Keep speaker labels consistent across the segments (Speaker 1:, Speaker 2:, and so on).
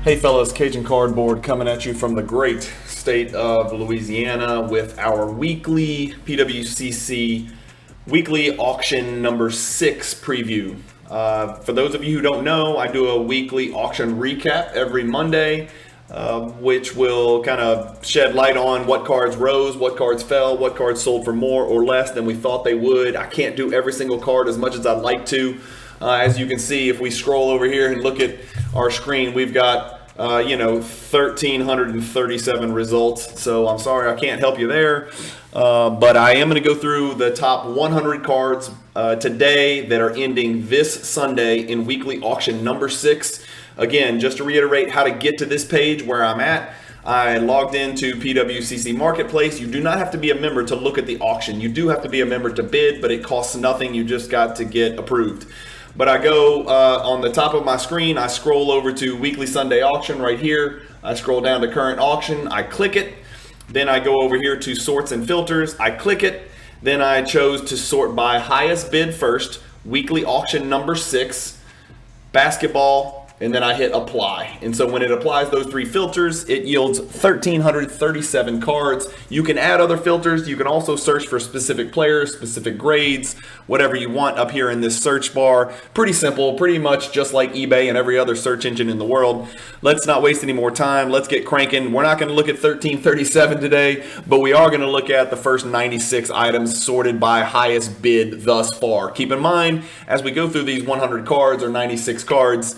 Speaker 1: Hey fellas, Cajun Cardboard coming at you from the great state of Louisiana with our weekly PWCC Weekly Auction number 6 preview. For those of you who don't know, I do a weekly auction recap every Monday, which will kind of shed light on what cards rose, what cards fell, what cards sold for more or less than we thought they would. I can't do every single card as much as I'd like to. As you can see, if we scroll over here and look at our screen, we've got 1,337 results. So I'm sorry I can't help you there, but I am going to go through the top 100 cards today that are ending this Sunday in weekly auction number 6. Again, just to reiterate how to get to this page where I'm at, I logged into PWCC Marketplace. You do not have to be a member to look at the auction. You do have to be a member to bid, but it costs nothing. You just got to get approved. But I go on the top of my screen, I scroll over to Weekly Sunday Auction right here. I scroll down to Current Auction, I click it. Then I go over here to Sorts and Filters, I click it. Then I chose to sort by highest bid first, Weekly Auction number 6, basketball, and then I hit apply. And so when it applies those 3 filters, it yields 1,337 cards. You can add other filters. You can also search for specific players, specific grades, whatever you want up here in this search bar. Pretty simple, pretty much just like eBay and every other search engine in the world. Let's not waste any more time. Let's get cranking. We're not going to look at 1,337 today, but we are going to look at the first 96 items sorted by highest bid thus far. Keep in mind, as we go through these 100 cards or 96 cards,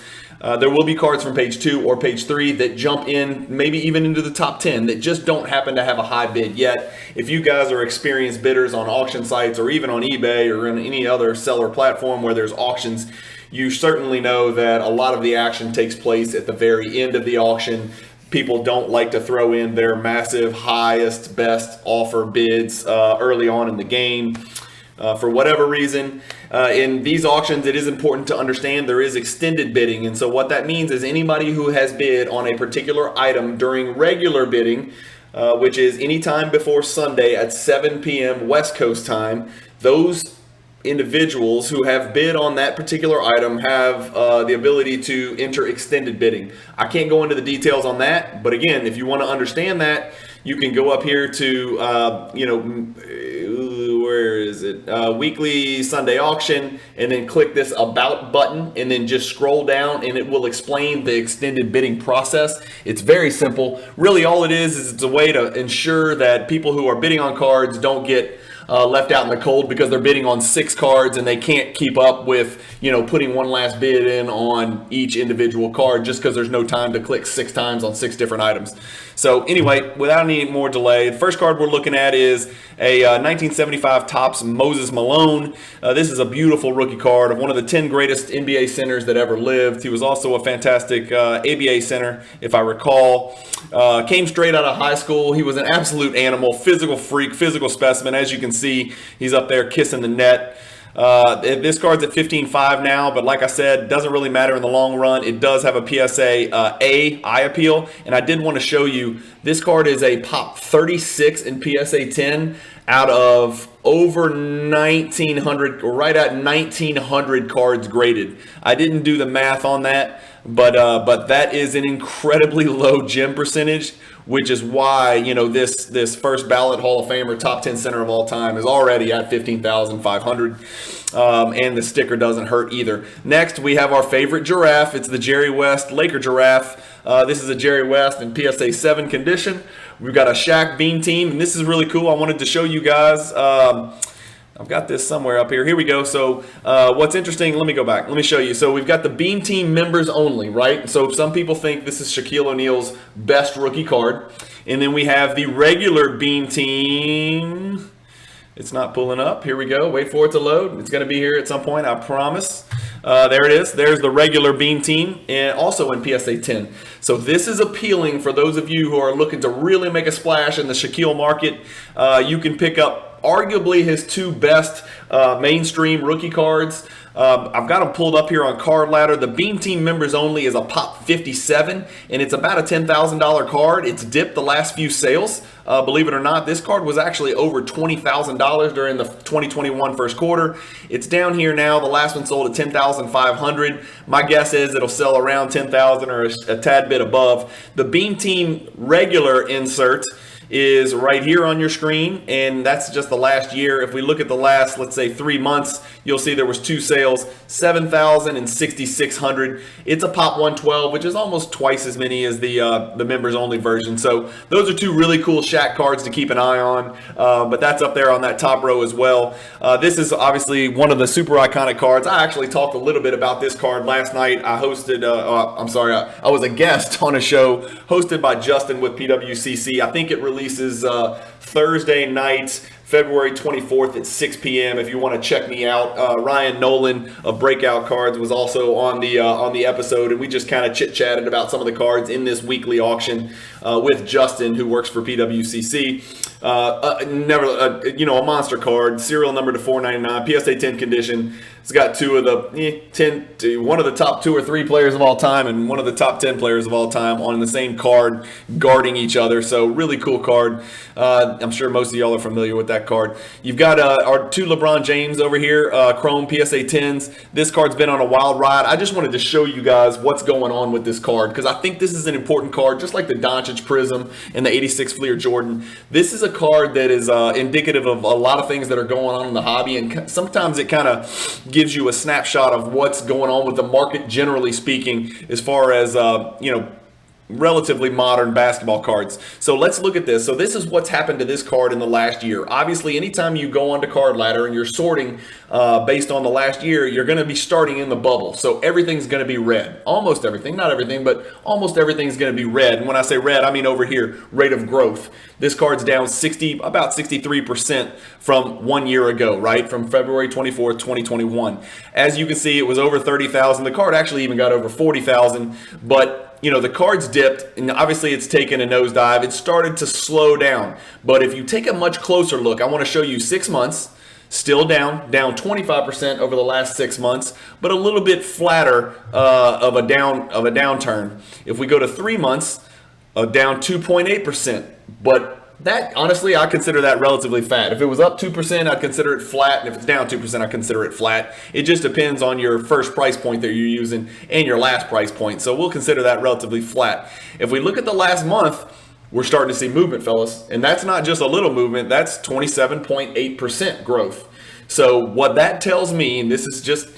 Speaker 1: there will be cards from page 2 or page 3 that jump in, maybe even into the top 10, that just don't happen to have a high bid yet. If you guys are experienced bidders on auction sites or even on eBay or in any other seller platform where there's auctions, you certainly know that a lot of the action takes place at the very end of the auction. People don't like to throw in their massive, highest, best offer bids early on in the game. For whatever reason, in these auctions, it is important to understand there is extended bidding. And so what that means is anybody who has bid on a particular item during regular bidding, which is anytime before Sunday at 7 p.m. West Coast time, those individuals who have bid on that particular item have the ability to enter extended bidding. I can't go into the details on that, but again, if you want to understand that, you can go up here to, where is it? Weekly Sunday Auction, and then click this About button, and then just scroll down, and it will explain the extended bidding process. It's very simple. Really, all it is it's a way to ensure that people who are bidding on cards don't get left out in the cold because they're bidding on 6 cards and they can't keep up with, putting one last bid in on each individual card just because there's no time to click 6 times on 6 different items. So anyway, without any more delay, the first card we're looking at is a 1975 Topps Moses Malone. This is a beautiful rookie card of one of the 10 greatest NBA centers that ever lived. He was also a fantastic ABA center, if I recall. Came straight out of high school. He was an absolute animal, physical freak, physical specimen. As you can see, he's up there kissing the net. This card's at 15.5 now, but like I said, doesn't really matter in the long run. It does have a PSA A eye appeal, and I did want to show you this card is a pop 36 in PSA 10 out of over 1,900, or right at 1,900 cards graded. I didn't do the math on that, but that is an incredibly low gem percentage, which is why, this first ballot Hall of Famer, top 10 center of all time is already at 15,500. And the sticker doesn't hurt either. Next, we have our favorite Giraffe. It's the Jerry West Laker Giraffe. This is a Jerry West in PSA 7 condition. We've got a Shaq Beam Team, and this is really cool. I wanted to show you guys. I've got this somewhere up here. Here we go. So what's interesting, let me go back. Let me show you. So we've got the Beam Team members only, right? So some people think this is Shaquille O'Neal's best rookie card. And then we have the regular Beam Team. It's not pulling up. Here we go. Wait for it to load. It's going to be here at some point, I promise. There it is. There's the regular Beam Team, and also in PSA 10. So this is appealing for those of you who are looking to really make a splash in the Shaquille market. You can pick up arguably his 2 best mainstream rookie cards. I've got them pulled up here on Card Ladder. The Beam Team members only is a pop 57, and it's about a $10,000 card. It's dipped the last few sales. Believe it or not, this card was actually over $20,000 during the 2021 first quarter. It's down here now. The last one sold at $10,500. My guess is it'll sell around $10,000 or a tad bit above. The Beam Team regular insert is right here on your screen, and that's just the last year. If we look at the last, let's say 3 months, you'll see there was 2 sales, 7,000 and 6,600. It's a pop 112, which is almost twice as many as the members only version. So those are 2 really cool Shaq cards to keep an eye on, but that's up there on that top row as well. This is obviously one of the super iconic cards. I actually talked a little bit about this card last night. I hosted, I was a guest on a show hosted by Justin with PWCC. I think it releases Thursday night, February 24th at 6 p.m. If you want to check me out, Ryan Nolan of Breakout Cards was also on the episode, and we just kind of chit-chatted about some of the cards in this weekly auction with Justin, who works for PWCC. A monster card, serial number to 499, PSA 10 condition. It's got one of the top 2 or 3 players of all time and one of the top 10 players of all time on the same card, guarding each other. So really cool card. I'm sure most of y'all are familiar with that card. You've got our 2 LeBron James over here, Chrome PSA 10s. This card's been on a wild ride. I just wanted to show you guys what's going on with this card, because I think this is an important card, just like the Doncic Prism and the 86 Flier Jordan. This is a card that is indicative of a lot of things that are going on in the hobby, and sometimes it kind of gives you a snapshot of what's going on with the market, generally speaking, as far as relatively modern basketball cards. So let's look at this. So this is what's happened to this card in the last year. Obviously, anytime you go onto Card Ladder and you're sorting based on the last year, you're going to be starting in the bubble. So everything's going to be red. Almost everything, not everything, but almost everything's going to be red. And when I say red, I mean over here, rate of growth. This card's down about 63% from 1 year ago, right? From February 24th, 2021. As you can see, it was over 30,000. The card actually even got over 40,000, but the card's dipped, and obviously it's taken a nosedive. It started to slow down. But if you take a much closer look, I want to show you 6 months, still down 25% over the last 6 months, but a little bit flatter of a downturn. If we go to 3 months, down 2.8%. But that, honestly, I consider that relatively fat. If it was up 2%, I'd consider it flat. And if it's down 2%, I'd consider it flat. It just depends on your first price point that you're using and your last price point. So we'll consider that relatively flat. If we look at the last month, we're starting to see movement, fellas. And that's not just a little movement. That's 27.8% growth. So what that tells me, and this is just,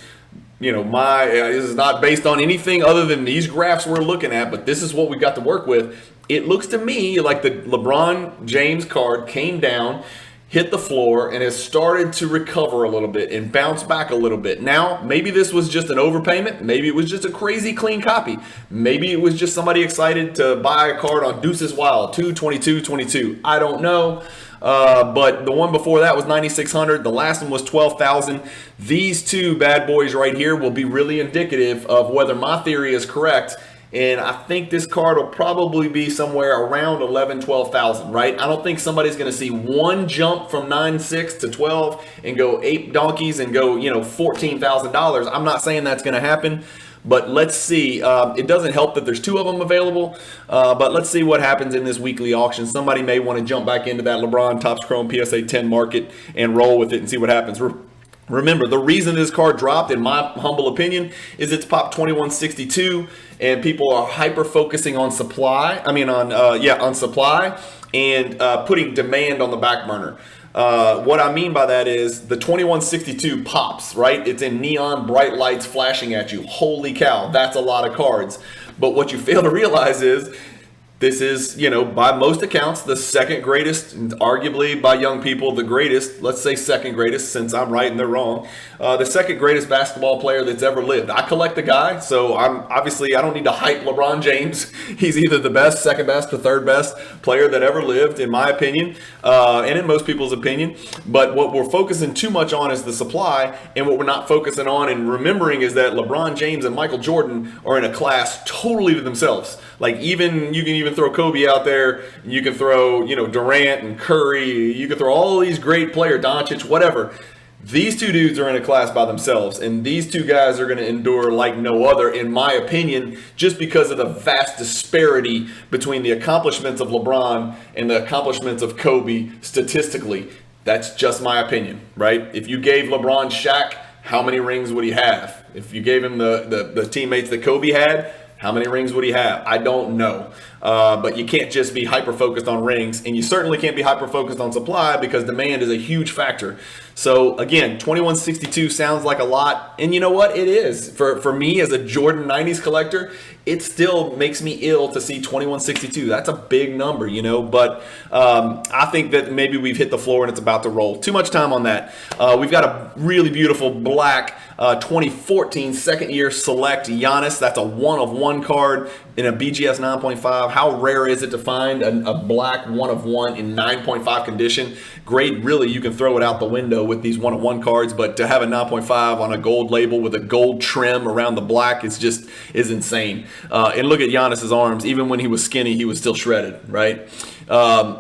Speaker 1: this is not based on anything other than these graphs we're looking at, but this is what we got to work with. It looks to me like the LeBron James card came down, hit the floor, and has started to recover a little bit and bounce back a little bit. Now, maybe this was just an overpayment. Maybe it was just a crazy clean copy. Maybe it was just somebody excited to buy a card on Deuces Wild, 2/22/22. I don't know. But the one before that was 9,600. The last one was 12,000. These 2 bad boys right here will be really indicative of whether my theory is correct. And I think this card will probably be somewhere around 11,000, 12,000, right? I don't think somebody's going to see one jump from 9.6 to 12 and go 8 donkeys and go, $14,000. I'm not saying that's going to happen, but let's see. It doesn't help that there's 2 of them available, but let's see what happens in this weekly auction. Somebody may want to jump back into that Lebron Tops Chrome PSA 10 market and roll with it and see what happens. Remember, the reason this card dropped, in my humble opinion, is it's popped 2162, and people are hyper focusing on supply. On supply and putting demand on the back burner. What I mean by that is the 2162 pops, right? It's in neon bright lights flashing at you. Holy cow, that's a lot of cards. But what you fail to realize is this is, by most accounts, the second greatest, and arguably by young people, the greatest, let's say second greatest, since I'm right and they're wrong, the second greatest basketball player that's ever lived. I collect the guy, so I don't need to hype LeBron James. He's either the best, second best, or third best player that ever lived, in my opinion, and in most people's opinion. But what we're focusing too much on is the supply, and what we're not focusing on and remembering is that LeBron James and Michael Jordan are in a class totally to themselves. Like you can even throw Kobe out there, you can throw, Durant and Curry, you can throw all these great players, Doncic, whatever. These two dudes are in a class by themselves, and these two guys are going to endure like no other, in my opinion, just because of the vast disparity between the accomplishments of LeBron and the accomplishments of Kobe statistically. That's just my opinion, right? If you gave LeBron Shaq, how many rings would he have? If you gave him the teammates that Kobe had, how many rings would he have? I don't know. But you can't just be hyper-focused on rings, and you certainly can't be hyper-focused on supply because demand is a huge factor. So, again, 2162 sounds like a lot, and you know what? It is. For me as a Jordan 90s collector, it still makes me ill to see 2162. That's a big number, you know, but I think that maybe we've hit the floor and it's about to roll. Too much time on that. We've got a really beautiful black 2014 second-year select Giannis. That's a one-of-one card in a BGS 9.5. How rare is it to find a black one-of-one in 9.5 condition? Grade, really, you can throw it out the window with these one-of-one cards, but to have a 9.5 on a gold label with a gold trim around the black is insane. And look at Giannis's arms. Even when he was skinny, he was still shredded, right?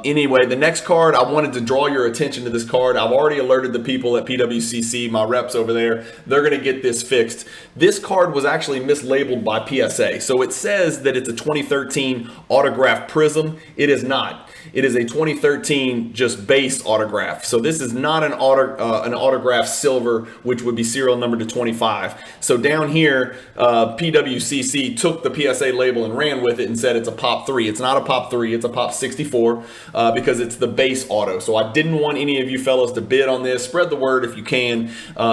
Speaker 1: Anyway, the next card, I wanted to draw your attention to this card. I've already alerted the people at PWCC, my reps over there. They're going to get this fixed. This card was actually mislabeled by PSA. So it says that it's a 2013 autograph prism. It is not. It is a 2013 just base autograph. So this is not an autograph silver, which would be serial number to 25. So down here, PWCC took the PSA label and ran with it and said it's a Pop 3. It's not a Pop 3, it's a Pop 64 because it's the base auto. So I didn't want any of you fellas to bid on this. Spread the word if you can.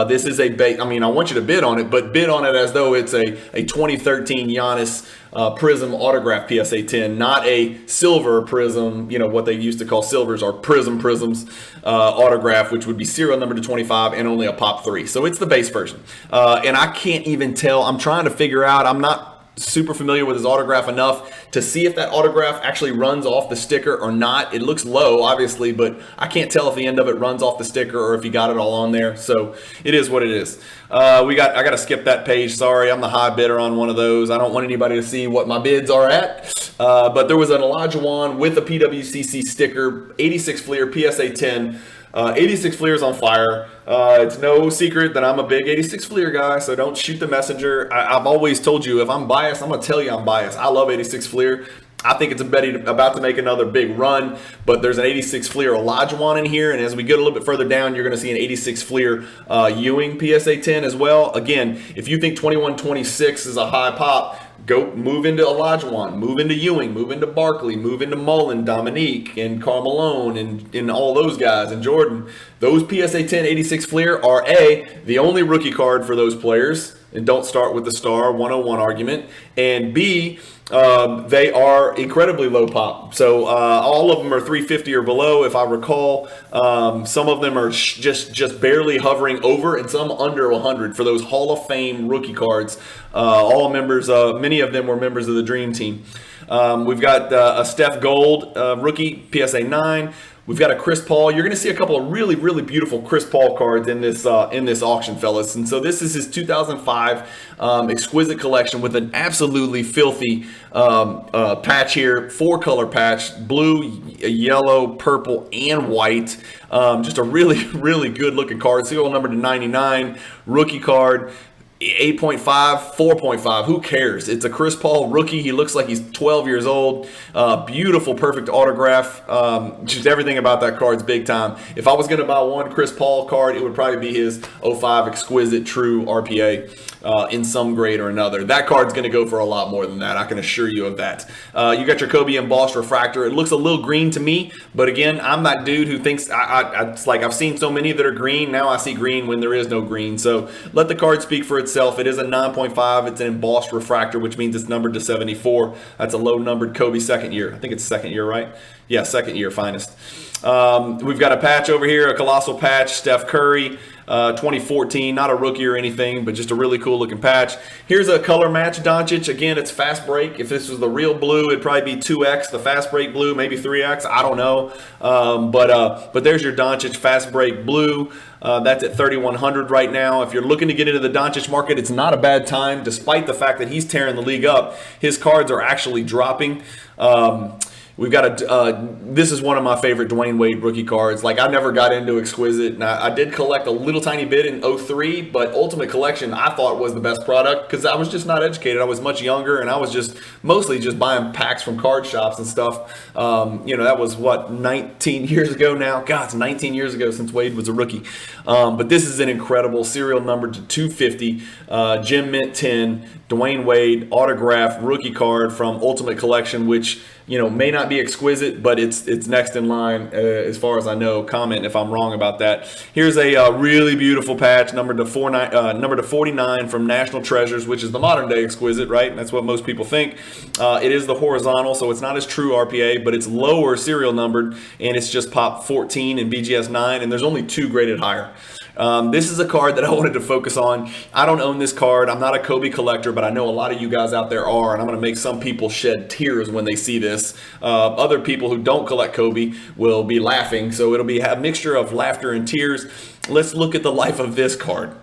Speaker 1: This is a base. I mean, I want you to bid on it, but bid on it as though it's a 2013 Giannis Prism autograph PSA 10, not a silver Prism, you know, what they used to call silvers or prisms autograph, which would be serial number to 25 and only a Pop 3. So it's the base version. And I can't even tell. I'm trying to figure out. I'm not super familiar with his autograph enough to see if that autograph actually runs off the sticker or not. It looks low, obviously, but I can't tell if the end of it runs off the sticker or if he got it all on there. So it is what it is. I got to skip that page. Sorry, I'm the high bidder on one of those. I don't want anybody to see what my bids are at. But there was an Jajuan with a PWCC sticker, 86 Flier, PSA 10. 86 Flier's on fire. It's no secret that I'm a big 86 Flier guy, so don't shoot the messenger. I've always told you, if I'm biased, I'm going to tell you I'm biased. I love 86 Flier. I think it's about to make another big run, but there's an 86 Flier Olajuwon in here, and as we get a little bit further down, you're going to see an 86 Flier Ewing PSA 10 as well. Again, if you think 2126 is a high pop, go move into Olajuwon, move into Ewing, move into Barkley, move into Mullen, Dominique, and Karl Malone, and all those guys, and Jordan. Those PSA 10 86 Flier are the only rookie card for those players, and don't start with the star 101 argument, and B, they are incredibly low pop. So all of them are 350 or below, if I recall. Some of them are just barely hovering over, and some under 100 for those Hall of Fame rookie cards. All members, many of them were members of the Dream Team. We've got a Steph Gold rookie, PSA 9. We've got a Chris Paul. You're going to see a couple of really, really beautiful Chris Paul cards in this auction, fellas. And so this is his 2005 exquisite collection with an absolutely filthy patch here, 4-color patch, blue, yellow, purple, and white. Just a really, really good looking card. Serial number to 99, rookie card. 8.5, 4.5, who cares? It's a Chris Paul rookie. He looks like he's 12 years old. Beautiful, perfect autograph. Just everything about that card's big time. If I was going to buy one Chris Paul card, it would probably be his 05 exquisite true RPA in some grade or another. That card's going to go for a lot more than that. I can assure you of that. You got your Kobe embossed refractor. It looks a little green to me, but again, I'm that dude who thinks it's like I've seen so many that are green. Now I see green when there is no green. So let the card speak for itself. It is a 9.5. It's an embossed refractor, which means it's numbered to 74. That's a low numbered Kobe second year. I think it's second year, right? Yeah, second year finest. We've got a patch over here, a colossal patch, Steph Curry, 2014, not a rookie or anything, but just a really cool looking patch. Here's a color match Doncic. Again, it's fast break. If this was the real blue, it'd probably be 2X, the fast break blue, maybe 3X. I don't know. But there's your Doncic fast break blue. That's at 3,100 right now. If you're looking to get into the Doncic market, it's not a bad time, despite the fact that he's tearing the league up. His cards are actually dropping. We've got this is one of my favorite Dwayne Wade rookie cards. Like, I never got into Exquisite, and I did collect a little tiny bit in '03, but Ultimate Collection I thought was the best product because I was just not educated. I was much younger, and I was just mostly just buying packs from card shops and stuff. That was, 19 years ago now? God, it's 19 years ago since Wade was a rookie. But this is an incredible serial number to 250, Gem Mint 10, Dwayne Wade autograph rookie card from Ultimate Collection, which may not be exquisite, but it's next in line as far as I know. Comment if I'm wrong about that. Here's a really beautiful patch, number to 49 from National Treasures, which is the modern day exquisite, right? That's what most people think. It is the horizontal, so it's not as true RPA, but it's lower serial numbered, and it's just pop 14 and BGS 9, and there's only 2 graded higher. This is a card that I wanted to focus on. I don't own this card. I'm not a Kobe collector, but I know a lot of you guys out there are, and I'm going to make some people shed tears when they see this. Other people who don't collect Kobe will be laughing, so it'll be a mixture of laughter and tears. Let's look at the life of this card.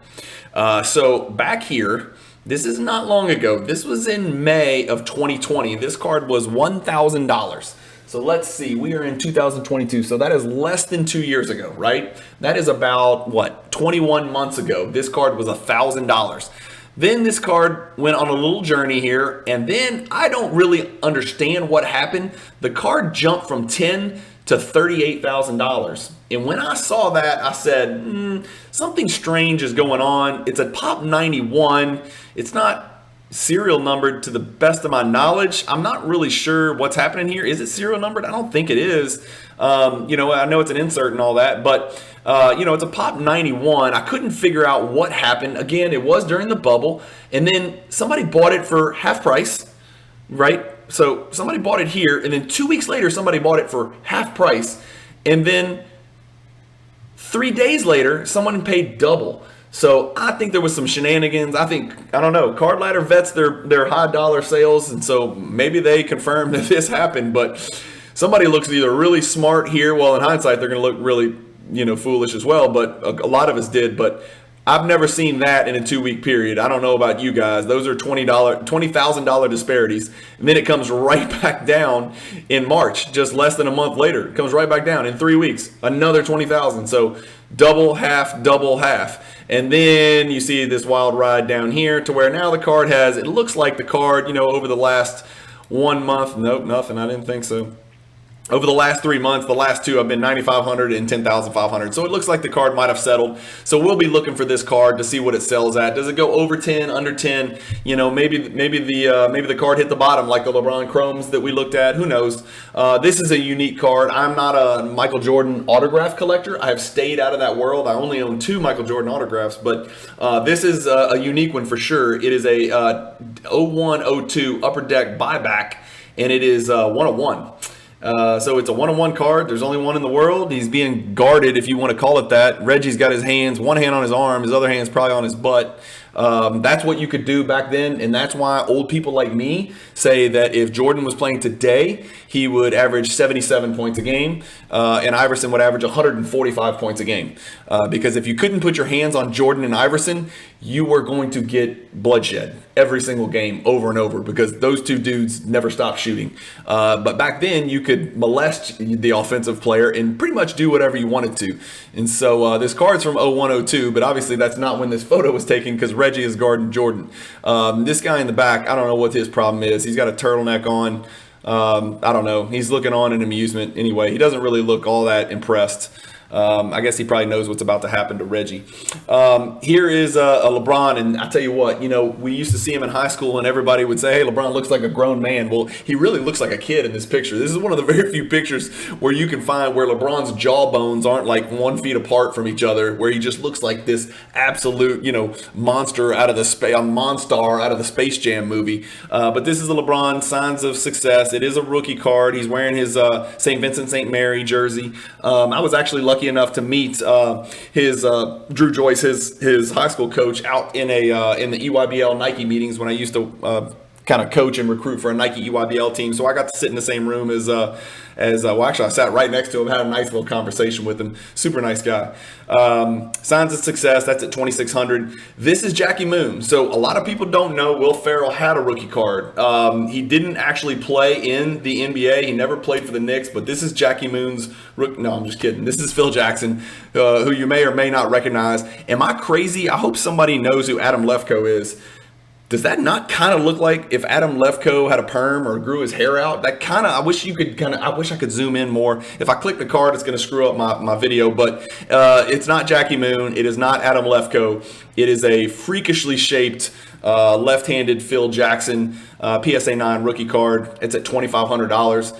Speaker 1: So back here, this is not long ago. This was in May of 2020. This card was $1,000. So let's see, we are in 2022, so that is less than 2 years ago, right? That is about, 21 months ago. This card was $1,000. Then this card went on a little journey here, and then I don't really understand what happened. The card jumped from $10,000 to $38,000. And when I saw that, I said, something strange is going on. It's a top 91. It's not serial numbered to the best of my knowledge. I'm not really sure what's happening here. Is it serial numbered? I don't think it is. I know it's an insert and all that, but it's a pop 91. I couldn't figure out what happened. Again, it was during the bubble, and then somebody bought it for half price, right? So somebody bought it here, and then 2 weeks later, somebody bought it for half price, and then 3 days later, someone paid double. So I think there was some shenanigans. I don't know, Card Ladder vets their high dollar sales, and so maybe they confirmed that this happened, but somebody looks either really smart here. Well, in hindsight, they're going to look really, foolish as well, but a lot of us did. But I've never seen that in a 2-week period. I don't know about you guys. Those are $20,000 disparities. And then it comes right back down in March, just less than a month later. It comes right back down in 3 weeks, another 20,000. So double, half. And then you see this wild ride down here to where now the card it looks like the card, over the last 1 month. Nope, nothing. I didn't think so. Over the last 3 months, the last 2 have been 9,500 and 10,500. So it looks like the card might have settled. So we'll be looking for this card to see what it sells at. Does it go over 10, under 10? Maybe the card hit the bottom like the LeBron Chromes that we looked at. Who knows? This is a unique card. I'm not a Michael Jordan autograph collector. I have stayed out of that world. I only own 2 Michael Jordan autographs, but this is a unique one for sure. It is a 01-02 Upper Deck buyback, and it is 101. So it's a 101 card. There's only one in the world. He's being guarded, if you want to call it that. Reggie's got his hands, one hand on his arm, his other hand's probably on his butt. That's what you could do back then, and that's why old people like me say that if Jordan was playing today, he would average 77 points a game, and Iverson would average 145 points a game. Because if you couldn't put your hands on Jordan and Iverson, you were going to get bloodshed every single game over and over because those two dudes never stopped shooting. But back then, you could molest the offensive player and pretty much do whatever you wanted to. And so this card's from 01-02, but obviously that's not when this photo was taken because Reggie is guarding Jordan. This guy in the back, I don't know what his problem is. He's got a turtleneck on. I don't know. He's looking on in amusement anyway. He doesn't really look all that impressed. I guess he probably knows what's about to happen to Reggie. Here is a LeBron, and I tell you what, we used to see him in high school, and everybody would say, hey, LeBron looks like a grown man. Well, he really looks like a kid in this picture. This is one of the very few pictures where you can find where LeBron's jawbones aren't like 1 feet apart from each other, where he just looks like this absolute, monster out of the Monstar out of the Space Jam movie. But this is the LeBron Signs of Success. It is a rookie card. He's wearing his St. Vincent St. Mary jersey. I was actually lucky enough to meet his Drew Joyce, his high school coach, out in the EYBL Nike meetings when I used to kind of coach and recruit for a Nike EYBL team. So I got to sit in the same room as well, actually, I sat right next to him, had a nice little conversation with him. Super nice guy. Signs of Success, that's at 2,600. This is Jackie Moon. So a lot of people don't know Will Ferrell had a rookie card. He didn't actually play in the NBA. He never played for the Knicks, but this is Jackie Moon's rookie. No, I'm just kidding. This is Phil Jackson, who you may or may not recognize. Am I crazy? I hope somebody knows who Adam Lefkoe is. Does that not kind of look like if Adam Lefkoe had a perm or grew his hair out? That kind of, I wish I could zoom in more. If I click the card, it's going to screw up my video, but it's not Jackie Moon. It is not Adam Lefkoe. It is a freakishly shaped left-handed Phil Jackson PSA 9 rookie card. It's at $2,500.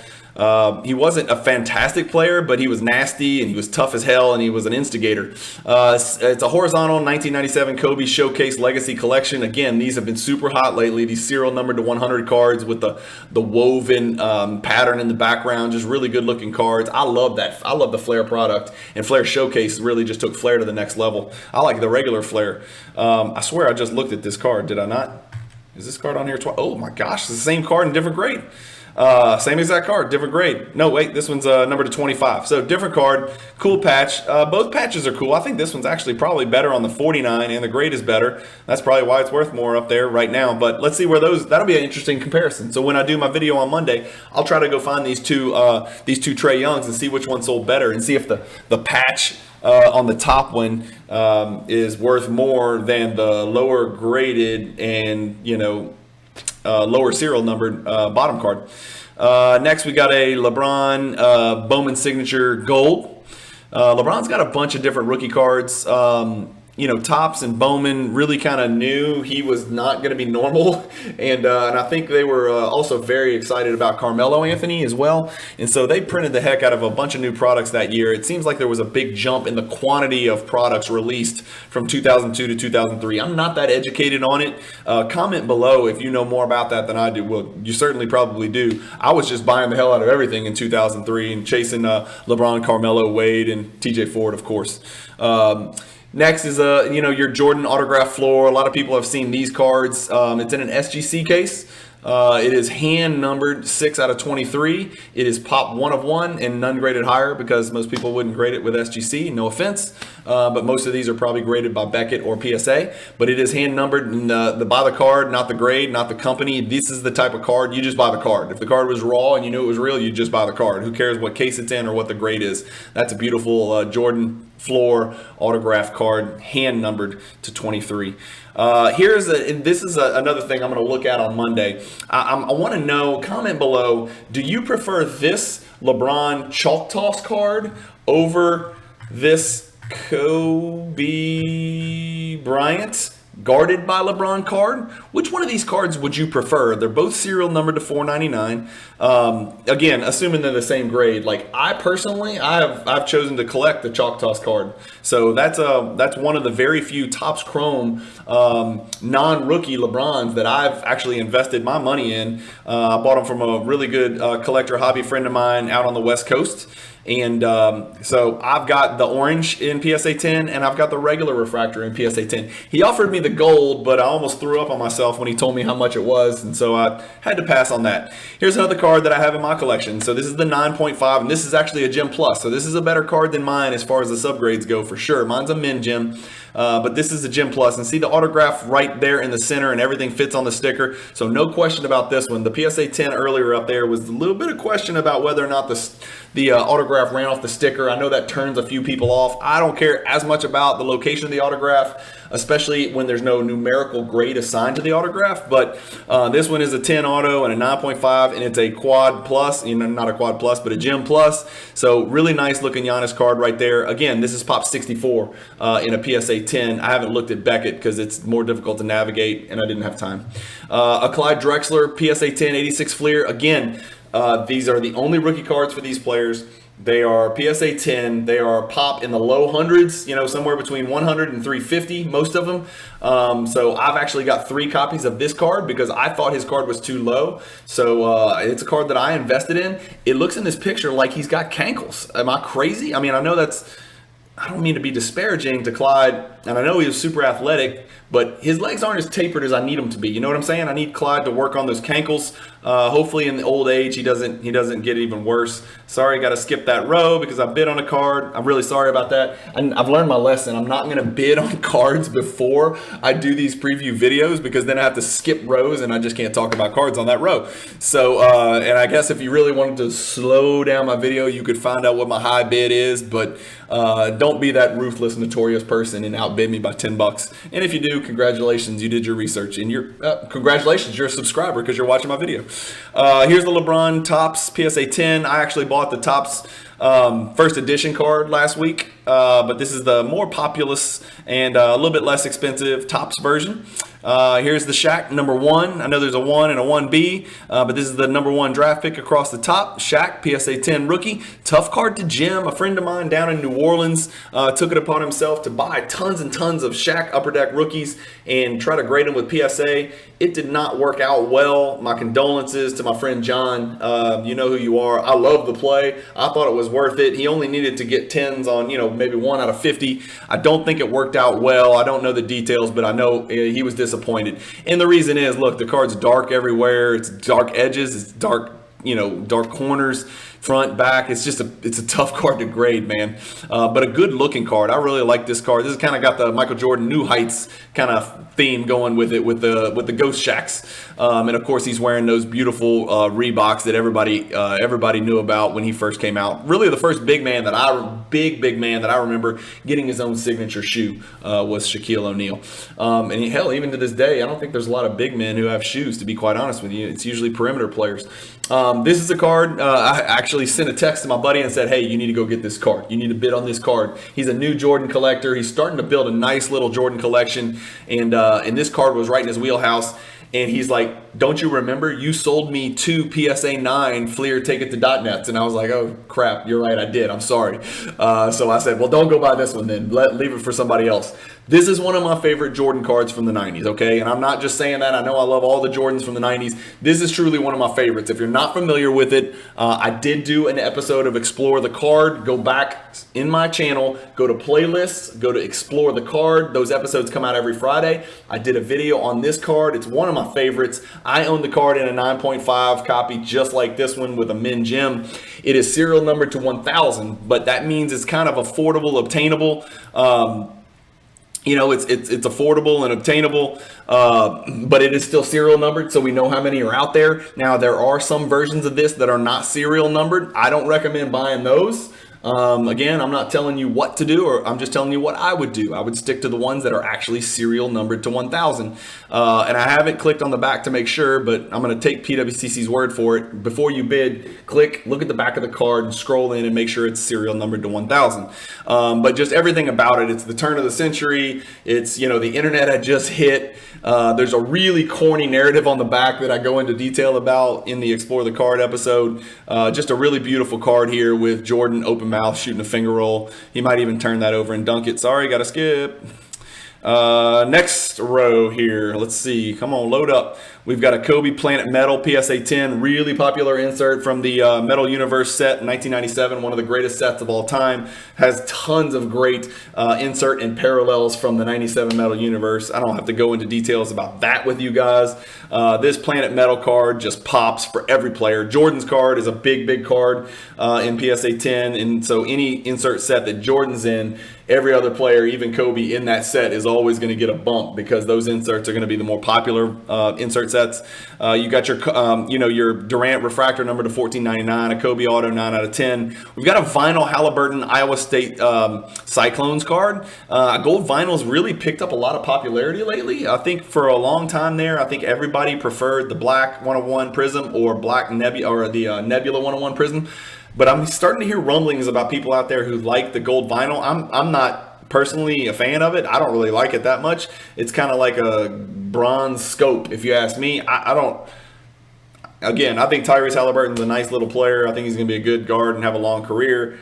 Speaker 1: He wasn't a fantastic player, but he was nasty and he was tough as hell and he was an instigator. It's a horizontal 1997 Kobe Showcase Legacy Collection. Again, these have been super hot lately. These serial numbered to 100 cards with the woven pattern in the background. Just really good looking cards. I love that. I love the Flier product. And Flier Showcase really just took Flier to the next level. I like the regular Flier. I swear I just looked at this card. Did I not? Is this card on here? Oh my gosh, it's the same card in different grade. Same exact card, different grade. No, wait, this one's numbered to 25. So different card, cool patch. Both patches are cool. I think this one's actually probably better on the 49 and the grade is better. That's probably why it's worth more up there right now. But let's see where that'll be an interesting comparison. So when I do my video on Monday, I'll try to go find these two Trae Youngs and see which one sold better and see if the patch on the top one is worth more than the lower graded and, lower serial numbered bottom card. Next, we got a LeBron Bowman signature gold. LeBron's got a bunch of different rookie cards. Tops and Bowman really kind of knew he was not going to be normal. And I think they were also very excited about Carmelo Anthony as well. And so they printed the heck out of a bunch of new products that year. It seems like there was a big jump in the quantity of products released from 2002 to 2003. I'm not that educated on it. Comment below if you know more about that than I do. Well, you certainly probably do. I was just buying the hell out of everything in 2003 and chasing LeBron, Carmelo, Wade, and TJ Ford, of course. Next is your Jordan autograph floor. A lot of people have seen these cards. It's in an SGC case. It is hand numbered 6 out of 23. It is pop 1 of 1 and none graded higher because most people wouldn't grade it with SGC. No offense, but most of these are probably graded by Beckett or PSA. But it is hand numbered and by the card, not the grade, not the company. This is the type of card you just buy the card. If the card was raw and you knew it was real, you just buy the card. Who cares what case it's in or what the grade is? That's a beautiful Jordan floor autograph card, hand numbered to 23. This is another thing I'm going to look at on Monday. I want to know, comment below, do you prefer this LeBron chalk toss card over this Kobe Bryant guarded by LeBron card? Which one of these cards would you prefer? They're both serial numbered to 499. Again, assuming they're the same grade. Like I personally, I've chosen to collect the chalk toss card. So that's one of the very few Topps Chrome non-rookie LeBrons that I've actually invested my money in. I bought them from a really good collector hobby friend of mine out on the West Coast. And so I've got the orange in PSA 10 and I've got the regular refractor in PSA 10. He offered me the gold, but I almost threw up on myself when he told me how much it was. And so I had to pass on that. Here's another card that I have in my collection. So this is the 9.5 and this is actually a Gem Plus. So this is a better card than mine as far as the subgrades go for sure. Mine's a Min Gem. But this is a Gem Plus, and see the autograph right there in the center and everything fits on the sticker. So no question about this one. The PSA 10 earlier up there was a little bit of question about whether or not the autograph ran off the sticker. I know that turns a few people off. I don't care as much about the location of the autograph, especially when there's no numerical grade assigned to the autograph. But this one is a 10 auto and a 9.5, and it's a quad plus, not a quad plus, but a Gem Plus. So really nice looking Giannis card right there. Again, this is pop 64 in a PSA 10. I haven't looked at Beckett because it's more difficult to navigate and I didn't have time. A Clyde Drexler PSA 10 86 Flier. Again, these are the only rookie cards for these players. They are PSA 10. They are pop in the low hundreds, somewhere between 100 and 350, most of them. So I've actually got 3 copies of this card because I thought his card was too low. So it's a card that I invested in. It looks in this picture like he's got cankles. Am I crazy? I mean, I know that's I don't mean to be disparaging to Clyde, and I know he was super athletic, but his legs aren't as tapered as I need them to be. You know what I'm saying? I need Clyde to work on those cankles. Hopefully, in the old age, he doesn't get even worse. Sorry, got to skip that row because I bid on a card. I'm really sorry about that. And I've learned my lesson. I'm not going to bid on cards before I do these preview videos because then I have to skip rows and I just can't talk about cards on that row. So, and I guess if you really wanted to slow down my video, you could find out what my high bid is. But don't be that ruthless, notorious person and outbid me by $10. And if you do, congratulations, you did your research, and congratulations, you're a subscriber because you're watching my video. Here's the Lebron Tops PSA 10. I actually bought the Tops first edition card last week, but this is the more populous and a little bit less expensive Tops version. Here's the Shaq number 1. I know there's a 1 and a 1B, but this is the number 1 draft pick across the top. Shaq, PSA 10 rookie. Tough card to Jim. A friend of mine down in New Orleans took it upon himself to buy tons and tons of Shaq Upper Deck rookies and try to grade them with PSA. It did not work out well. My condolences to my friend John. You know who you are. I love the play. I thought it was worth it. He only needed to get 10s on, maybe 1 out of 50. I don't think it worked out well. I don't know the details, but I know he was disappointed. And the reason is, look, the card's dark everywhere. It's dark edges. It's dark, dark corners, front, back. It's a tough card to grade, man. But a good looking card. I really like this card. This has kind of got the Michael Jordan New Heights kind of theme going with it, with the Ghost Shacks. And of course, he's wearing those beautiful Reeboks that everybody knew about when he first came out. Really, the first big man that I remember getting his own signature shoe was Shaquille O'Neal. And hell, even to this day, I don't think there's a lot of big men who have shoes, to be quite honest with you. It's usually perimeter players. This is a card. I actually sent a text to my buddy and said, hey, you need to go get this card. You need to bid on this card. He's a new Jordan collector. He's starting to build a nice little Jordan collection. And this card was right in his wheelhouse. And he's like, don't you remember? You sold me 2 PSA 9 Flier Take It to .nets. And I was like, oh, crap. You're right. I did. I'm sorry. So I said, well, don't go buy this one then. Leave it for somebody else. This is one of my favorite Jordan cards from the 90s, okay? And I'm not just saying that. I know I love all the Jordans from the 90s. This is truly one of my favorites. If you're not familiar with it, I did do an episode of Explore the Card. Go back in my channel, go to playlists, go to Explore the Card. Those episodes come out every Friday. I did a video on this card. It's one of my favorites. I own the card in a 9.5 copy just like this one with a Min Gem. It is serial numbered to 1000, but that means it's kind of affordable, obtainable. It's affordable and obtainable, but it is still serial numbered, so we know how many are out there. Now, there are some versions of this that are not serial numbered. I don't recommend buying those. Again, I'm not telling you what to do, or I'm just telling you what I would do. I would stick to the ones that are actually serial numbered to 1000. And I haven't clicked on the back to make sure, but I'm going to take PWCC's word for it. Before you bid, look at the back of the card and scroll in and make sure it's serial numbered to 1000. But just everything about it, it's the turn of the century. It's, the internet had just hit. There's a really corny narrative on the back that I go into detail about in the Explore the Card episode. Just a really beautiful card here with Jordan open mouth shooting a finger roll. He might even turn that over and dunk it. Sorry, gotta skip. Next row here. Let's see. Come on, load up. We've got a Kobe Planet Metal PSA 10, really popular insert from the Metal Universe set, 1997, one of the greatest sets of all time. Has tons of great insert and parallels from the 97 Metal Universe. I don't have to go into details about that with you guys. This Planet Metal card just pops for every player. Jordan's card is a big card in PSA 10, and so any insert set that Jordan's in, every other player, even Kobe in that set, is always going to get a bump because those inserts are going to be the more popular insert sets. You got your Durant Refractor number to 1499, a Kobe Auto 9 out of 10. We've got a vinyl Halliburton Iowa State Cyclones card. Gold vinyl's really picked up a lot of popularity lately. I think for a long time there, I think everybody preferred the black 101 Prism or black Nebula or the Nebula 101 Prism. But I'm starting to hear rumblings about people out there who like the gold vinyl. I'm not personally a fan of it. I don't really like it that much. It's kind of like a bronze scope, if you ask me. I don't. Again, I think Tyrese Halliburton's a nice little player. I think he's going to be a good guard and have a long career.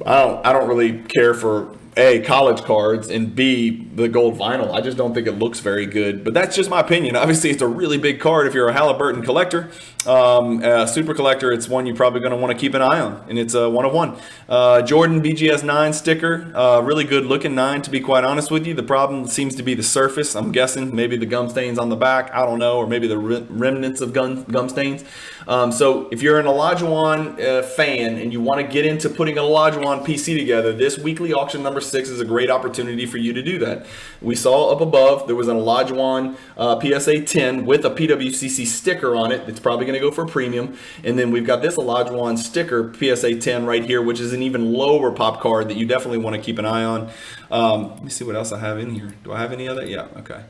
Speaker 1: I don't really care for A, college cards, and B, the gold vinyl. I just don't think it looks very good. But that's just my opinion. Obviously, it's a really big card if you're a Halliburton collector. Super collector, it's one you're probably going to want to keep an eye on. And it's a 1 of 1. Jordan BGS 9 sticker. Really good looking 9, to be quite honest with you. The problem seems to be the surface. I'm guessing maybe the gum stains on the back. I don't know. Or maybe the remnants of gum stains. So if you're an Olajuwon fan and you want to get into putting a Olajuwon PC together, this weekly auction number 6 is a great opportunity for you to do that. We saw up above there was an Olajuwon PSA 10 with a PWCC sticker on it. It's probably going to go for a premium. And then we've got this Olajuwon sticker PSA 10 right here, which is an even lower pop card that you definitely want to keep an eye on. Let me see what else I have in here. Do I have any other? Yeah, okay.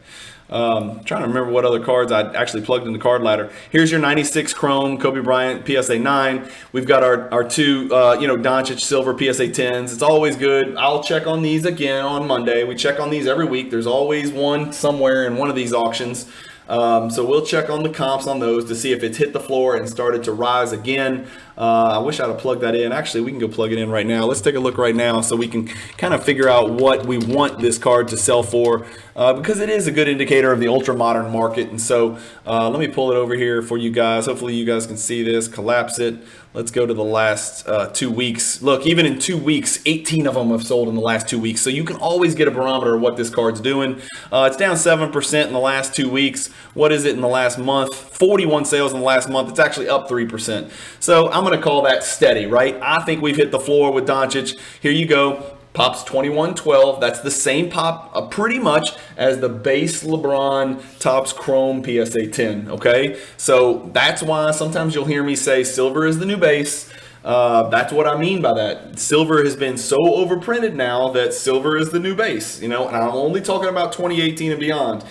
Speaker 1: Trying to remember what other cards I actually plugged in the card ladder. Here's your 96 Chrome Kobe Bryant PSA 9. We've got our two, Doncic Silver PSA 10s. It's always good. I'll check on these again on Monday. We check on these every week. There's always one somewhere in one of these auctions. So we'll check on the comps on those to see if it's hit the floor and started to rise again. I wish I'd have plugged that in. Actually, we can go plug it in right now. Let's take a look right now so we can kind of figure out what we want this card to sell for, because it is a good indicator of the ultra modern market. And so let me pull it over here for you guys. Hopefully you guys can see this. Collapse it. Let's go to the last 2 weeks. Look, even in 2 weeks, 18 of them have sold in the last 2 weeks. So you can always get a barometer of what this card's doing. It's down 7% in the last 2 weeks. What is it in the last month? 41 sales in the last month. It's actually up 3%. So I'm going to call that steady, right? I think we've hit the floor with Doncic. Here you go. Pop's 2112. That's the same pop pretty much as the base Lebron Tops Chrome PSA 10. Okay, so that's why sometimes you'll hear me say silver is the new base. That's what I mean by that. Silver has been so overprinted now that silver is the new base. And I'm only talking about 2018 and beyond.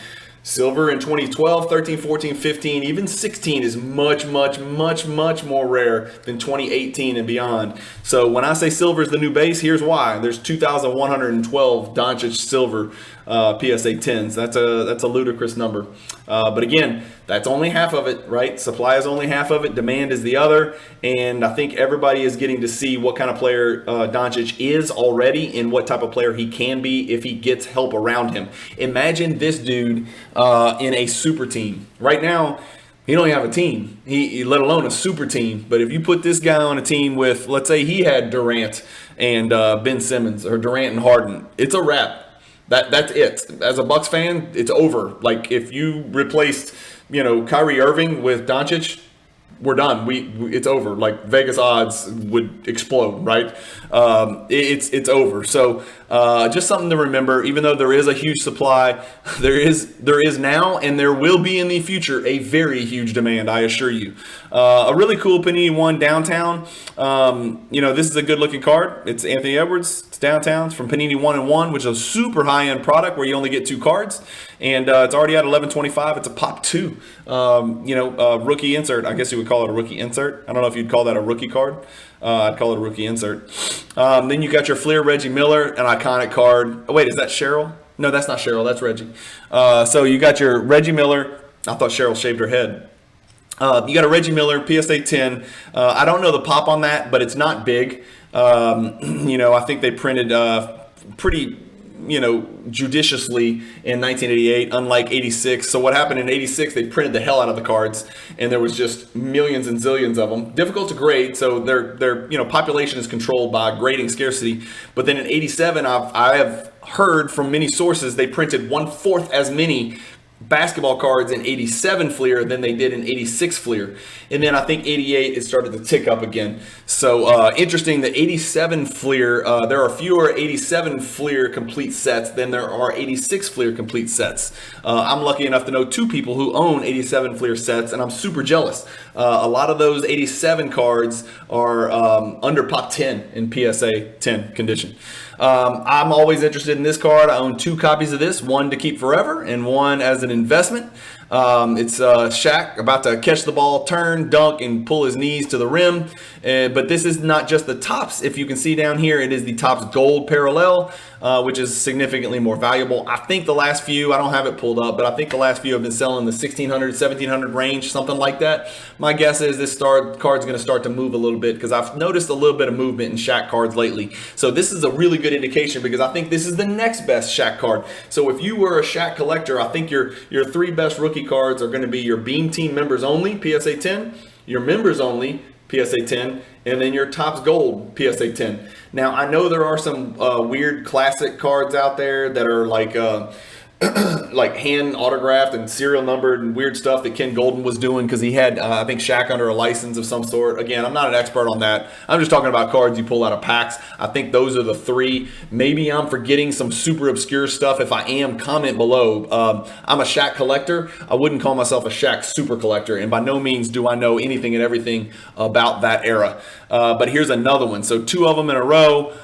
Speaker 1: Silver in 2012, 13, 14, 15, even 16 is much, much, much, much more rare than 2018 and beyond. So when I say silver is the new base, here's why. There's 2,112 Doncic silver PSA 10s. That's a ludicrous number. But again, that's only half of it, right? Supply is only half of it. Demand is the other. And I think everybody is getting to see what kind of player Doncic is already and what type of player he can be if he gets help around him. Imagine this dude in a super team. Right now, he don't even have a team, he let alone a super team. But if you put this guy on a team with, let's say he had Durant and Ben Simmons, or Durant and Harden, it's a wrap. That's it. As a Bucks fan, it's over. Like if you replaced, Kyrie Irving with Doncic, we're done. It's over. Like Vegas odds would explode, right? It's over. So just something to remember. Even though there is a huge supply, there is now and there will be in the future a very huge demand. I assure you. A really cool Panini One downtown. This is a good looking card. It's Anthony Edwards. It's downtown. It's from Panini 1-in-1, which is a super high end product where you only get 2 cards, and it's already at $11.25. It's a pop 2. Rookie insert. I guess you would call it a rookie insert. I don't know if you'd call that a rookie card. I'd call it a rookie insert. Then you got your Flier Reggie Miller, an iconic card. Oh, wait, is that Cheryl? No, that's not Cheryl. That's Reggie. So you got your Reggie Miller. I thought Cheryl shaved her head. You got a Reggie Miller PSA 10. I don't know the pop on that, but it's not big. I think they printed pretty, judiciously in 1988, unlike 86. So what happened in 86, they printed the hell out of the cards, and there was just millions and zillions of them. Difficult to grade, so their population is controlled by grading scarcity. But then in 87, I have heard from many sources they printed 1/4 as many basketball cards in 87 Flier than they did in 86 Flier. And then I think 88 it started to tick up again. So interesting, the 87 Flier, there are fewer 87 Flier complete sets than there are 86 Flier complete sets. I'm lucky enough to know 2 people who own 87 Flier sets, and I'm super jealous. A lot of those 87 cards are under pop 10 in PSA 10 condition. I'm always interested in this card. I own 2 copies of this, one to keep forever and one as an investment. It's Shaq about to catch the ball, turn, dunk, and pull his knees to the rim. But this is not just the Tops. If you can see down here, it is the Tops Gold Parallel, which is significantly more valuable. I think the last few, I don't have it pulled up, but I think the last few have been selling the 1600, 1700 range, something like that. My guess is this card's going to start to move a little bit because I've noticed a little bit of movement in Shaq cards lately. So this is a really good indication because I think this is the next best Shaq card. So if you were a Shaq collector, I think your three best rookie cards are going to be your Beam Team Members Only PSA 10, your Members Only PSA 10, and then your Tops Gold PSA 10. Now, I know there are some weird classic cards out there that are like like hand autographed and serial numbered and weird stuff that Ken Golden was doing because he had, I think, Shaq under a license of some sort. Again, I'm not an expert on that. I'm just talking about cards you pull out of packs. I think those are the three. Maybe I'm forgetting some super obscure stuff. If I am, comment below. I'm a Shaq collector. I wouldn't call myself a Shaq super collector, and by no means do I know anything and everything about that era. But here's another one. So two of them in a row.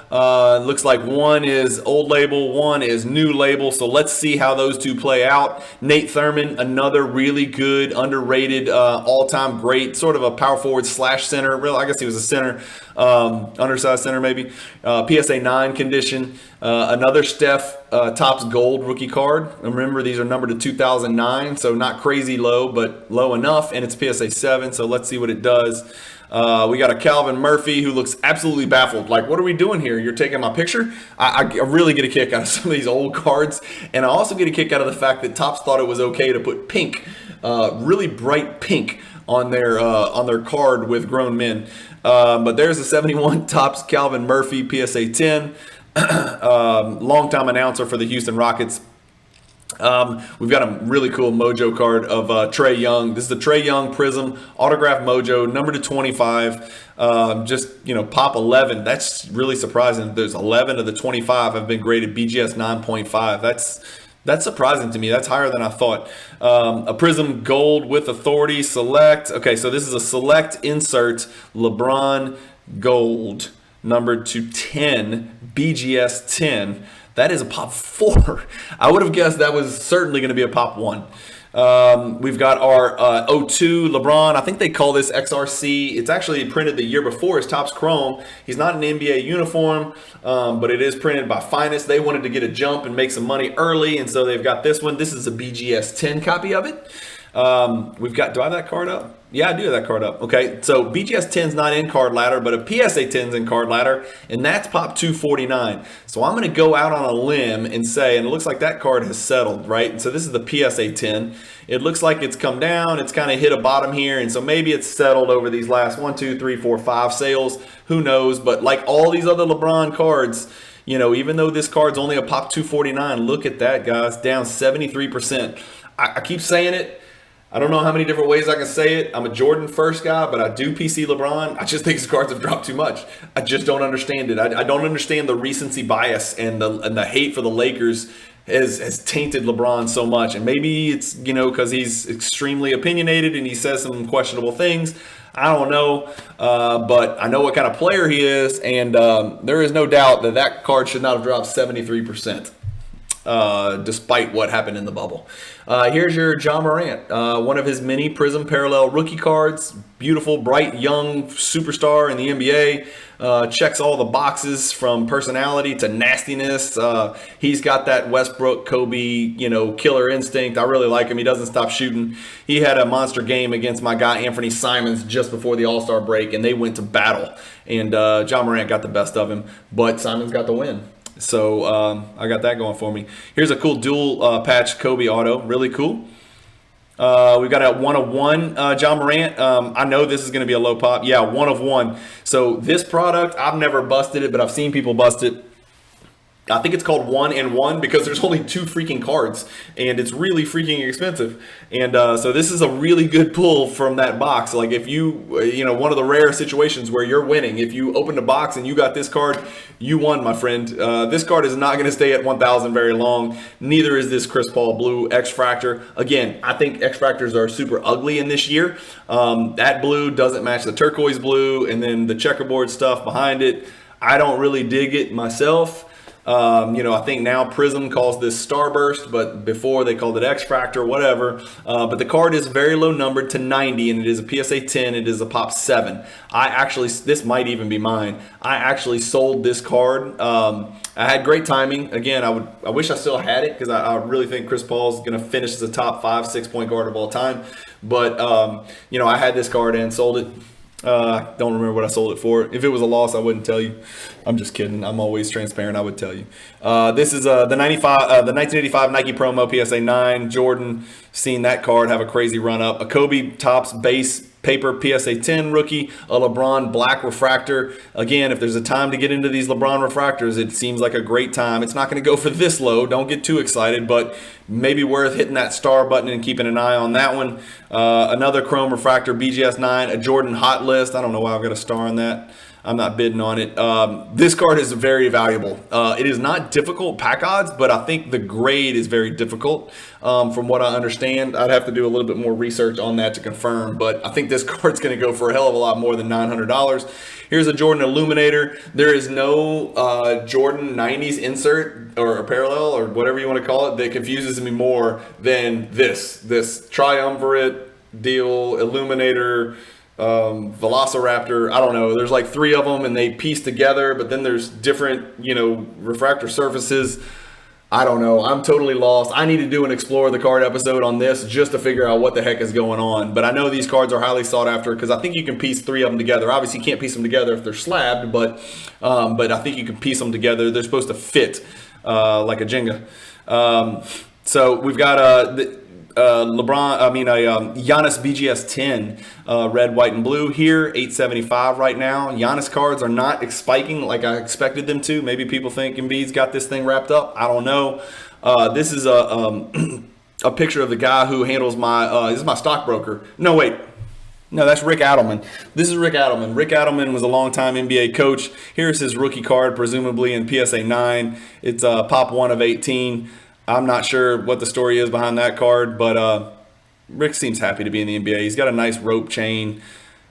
Speaker 1: Looks like one is old label, one is new label. So let's see how those two play out. Nate Thurman, another really good, underrated, all-time great, sort of a power forward slash center. Real, I guess he was a center, undersized center maybe. PSA 9 condition. Another Steph Tops Gold rookie card. Remember, these are numbered to 2009, so not crazy low, but low enough. And it's PSA 7, so let's see what it does. We got a Calvin Murphy who looks absolutely baffled. Like, what are we doing here? You're taking my picture? I really get a kick out of some of these old cards. And I also get a kick out of the fact that Topps thought it was okay to put pink, really bright pink on their card with grown men. But there's a 71 Topps Calvin Murphy PSA 10. Longtime announcer for the Houston Rockets. We've got a really cool Mojo card of Trae Young. This is the Trae Young Prism Autograph Mojo, number to 25. Just, pop 11. That's really surprising. There's 11 of the 25 have been graded BGS 9.5. That's surprising to me. That's higher than I thought. A Prism Gold with Authority Select. Okay, so this is a Select Insert Lebron Gold, numbered to 10, BGS 10. That is a pop 4. I would have guessed that was certainly going to be a pop 1. We've got our 02 LeBron. I think they call this XRC. It's actually printed the year before his Topps Chrome. He's not an NBA uniform, but it is printed by Finest. They wanted to get a jump and make some money early, and so they've got this one. This is a BGS 10 copy of it. We've got, do I have that card up? Yeah, I do have that card up. Okay, so BGS 10's not in card ladder, but a PSA 10's in card ladder, and that's pop 249. So I'm going to go out on a limb and say, and it looks like that card has settled, right? And so this is the PSA 10. It looks like it's come down. It's kind of hit a bottom here, and so maybe it's settled over these last 1, 2, 3, 4, 5 sales. Who knows? But like all these other LeBron cards, even though this card's only a pop 249, look at that, guys, down 73%. I keep saying it. I don't know how many different ways I can say it. I'm a Jordan first guy, but I do PC LeBron. I just think his cards have dropped too much. I just don't understand it. I don't understand the recency bias and the hate for the Lakers has tainted LeBron so much. And maybe it's, because he's extremely opinionated and he says some questionable things. I don't know, but I know what kind of player he is, and there is no doubt that card should not have dropped 73%. Despite what happened in the bubble. Here's your Ja Morant, one of his many Prism Parallel rookie cards. Beautiful, bright, young superstar in the NBA. Checks all the boxes from personality to nastiness. He's got that Westbrook, Kobe, killer instinct. I really like him. He doesn't stop shooting. He had a monster game against my guy Anthony Simons just before the All-Star break, and they went to battle. And Ja Morant got the best of him, but Simons got the win. So I got that going for me. Here's a cool dual patch Kobe auto. Really cool. We've got a 1 of 1 Ja Morant. I know this is going to be a low pop. Yeah, 1 of 1. So this product, I've never busted it, but I've seen people bust it. I think it's called 1 and 1 because there's only 2 freaking cards, and it's really freaking expensive. And so this is a really good pull from that box. Like if you, one of the rare situations where you're winning. If you opened a box and you got this card, you won, my friend. This card is not going to stay at 1,000 very long. Neither is this Chris Paul Blue X-Fractor. Again, I think X-Fractors are super ugly in this year. That blue doesn't match the turquoise blue, and then the checkerboard stuff behind it. I don't really dig it myself. I think now Prism calls this Starburst, but before they called it X-Fractor, whatever. But the card is very low numbered to 90, and it is a PSA 10. It is a Pop 7. This might even be mine. I actually sold this card. I had great timing. Again, I wish I still had it because I really think Chris Paul's going to finish as a top 5-6 point guard of all time. But, I had this card and sold it. I don't remember what I sold it for. If it was a loss, I wouldn't tell you. I'm just kidding. I'm always transparent. I would tell you. This is the 1985 Nike promo PSA 9 Jordan. Seen that card have a crazy run up. A Kobe Tops base paper PSA 10 rookie. A LeBron black refractor. Again, if there's a time to get into these LeBron refractors, it seems like a great time. It's not going to go for this low. Don't get too excited, but maybe worth hitting that star button and keeping an eye on that one. Another chrome refractor BGS 9. A Jordan hot list. I don't know why I've got a star on that. I'm not bidding on it. This card is very valuable. It is not difficult pack odds, but I think the grade is very difficult. From what I understand, I'd have to do a little bit more research on that to confirm, but I think this card's going to go for a hell of a lot more than $900. Here's a Jordan Illuminator. There is no Jordan 90s insert or parallel or whatever you want to call it that confuses me more than this triumvirate deal Illuminator Velociraptor. I don't know, there's like 3 of them and they piece together, but then there's different refractor surfaces. I don't know, I'm totally lost. I need to do an explore the card episode on this just to figure out what the heck is going on. But I know these cards are highly sought after because I think you can piece 3 of them together. Obviously you can't piece them together if they're slabbed, but I think you can piece them together. They're supposed to fit like a Jenga. So we've got Giannis BGS 10, red, white, and blue here, $875 right now. Giannis cards are not spiking like I expected them to. Maybe people think Embiid's got this thing wrapped up. I don't know. This is a picture of the guy who handles my, this is my stockbroker. No, wait. No, that's Rick Adelman. This is Rick Adelman. Rick Adelman was a longtime NBA coach. Here's his rookie card, presumably in PSA 9. It's Pop 1 of 18. I'm not sure what the story is behind that card, but Rick seems happy to be in the NBA. He's got a nice rope chain.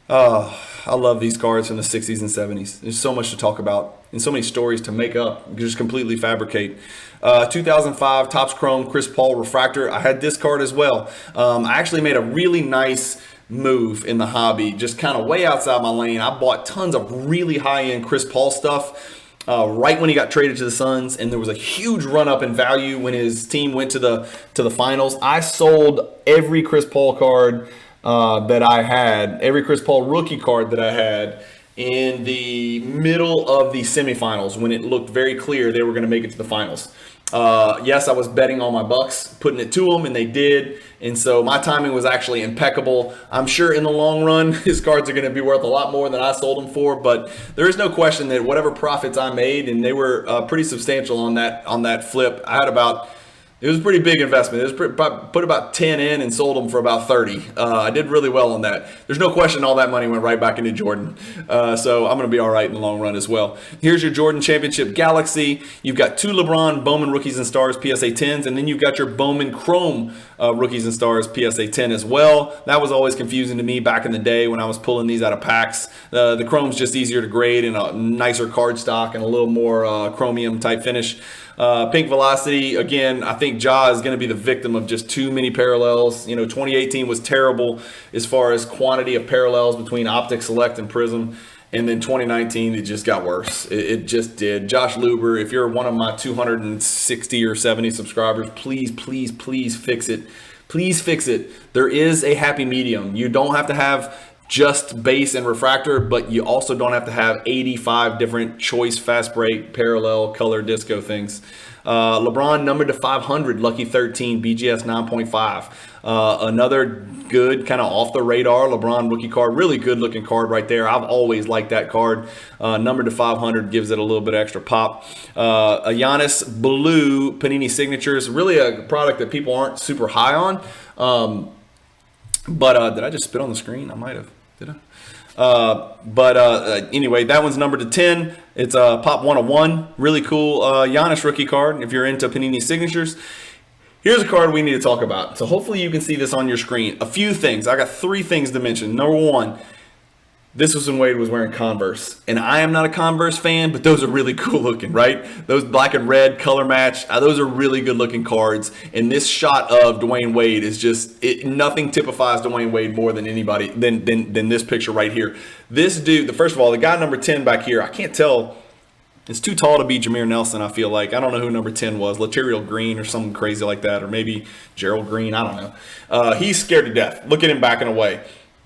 Speaker 1: I love these cards from the 60s and 70s. There's so much to talk about and so many stories to make up, just completely fabricate. 2005 Topps Chrome Chris Paul Refractor. I had this card as well. I actually made a really nice move in the hobby, just kind of way outside my lane. I bought tons of really high-end Chris Paul stuff right when he got traded to the Suns, and there was a huge run up in value when his team went to the finals. I sold every Chris Paul card that I had, every Chris Paul rookie card that I had in the middle of the semifinals when it looked very clear they were going to make it to the finals. Yes, I was betting on my Bucks, putting it to them, and they did. And so my timing was actually impeccable. I'm sure in the long run, his cards are going to be worth a lot more than I sold them for. But there is no question that whatever profits I made, and they were pretty substantial on that flip. It was a pretty big investment. It was put about 10 in and sold them for about 30. I did really well on that. There's no question all that money went right back into Jordan. So I'm going to be all right in the long run as well. Here's your Jordan Championship Galaxy. You've got 2 LeBron Bowman Rookies and Stars PSA 10s, and then you've got your Bowman Chrome Rookies and Stars PSA 10 as well. That was always confusing to me back in the day when I was pulling these out of packs. The Chrome's just easier to grade and a nicer card stock and a little more chromium type finish. Pink Velocity, again, I think Ja is going to be the victim of just too many parallels. 2018 was terrible as far as quantity of parallels between Optic Select and Prism. And then 2019, it just got worse. It just did. Josh Luber, if you're one of my 260 or 70 subscribers, please, please, please fix it. Please fix it. There is a happy medium. You don't have to have just base and refractor, but you also don't have to have 85 different choice fast break, parallel, color, disco things. LeBron numbered to 500, lucky 13, BGS 9.5. Another good kind of off the radar LeBron rookie card, really good looking card right there. I've always liked that card. Numbered to 500 gives it a little bit extra pop. A Giannis blue Panini Signatures, really a product that people aren't super high on. But did I just spit on the screen? I might have. Did I? Anyway, that one's numbered to 10. It's a Pop 101. Really cool Giannis rookie card if you're into Panini Signatures. Here's a card we need to talk about. So hopefully you can see this on your screen. A few things. I got 3 things to mention. Number 1, This was when Wade was wearing Converse. And I am not a Converse fan, but those are really cool looking, right? Those black and red color match, those are really good looking cards. And this shot of Dwayne Wade is just, nothing typifies Dwayne Wade more than anybody, than this picture right here. This dude, first of all, the guy number 10 back here, I can't tell. It's too tall to be Jameer Nelson, I feel like. I don't know who number 10 was. Laterial Green or something crazy like that. Or maybe Gerald Green. I don't know. He's scared to death. Look at him backing away.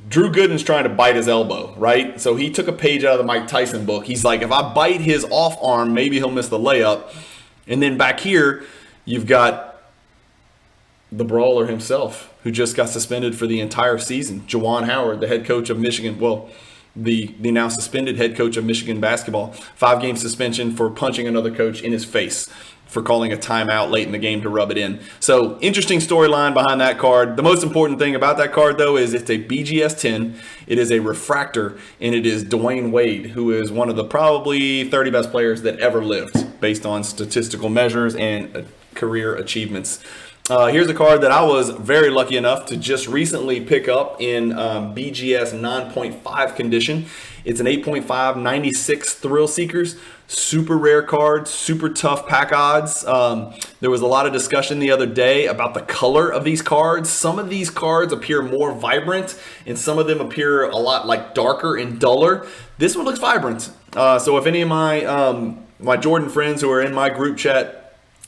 Speaker 1: Drew Gooden's trying to bite his elbow, right? So he took a page out of the Mike Tyson book. He's like, if I bite his off arm, maybe he'll miss the layup. And then back here, you've got the brawler himself, who just got suspended for the entire season. Jajuan Howard, the head coach of Michigan. Well, the now suspended head coach of Michigan basketball. 5-game suspension for punching another coach in his face for calling a timeout late in the game to rub it in. So interesting storyline behind that card. The most important thing about that card, though, is it's a BGS 10. It is a refractor, and it is Dwayne Wade, who is one of the probably 30 best players that ever lived based on statistical measures and career achievements. Here's a card that I was very lucky enough to just recently pick up in BGS 9.5 condition. It's an 8.5 96 Thrill Seekers. Super rare card, super tough pack odds. There was a lot of discussion the other day about the color of these cards. Some of these cards appear more vibrant, and some of them appear a lot like darker and duller. This one looks vibrant. So if any of my Jordan friends who are in my group chat,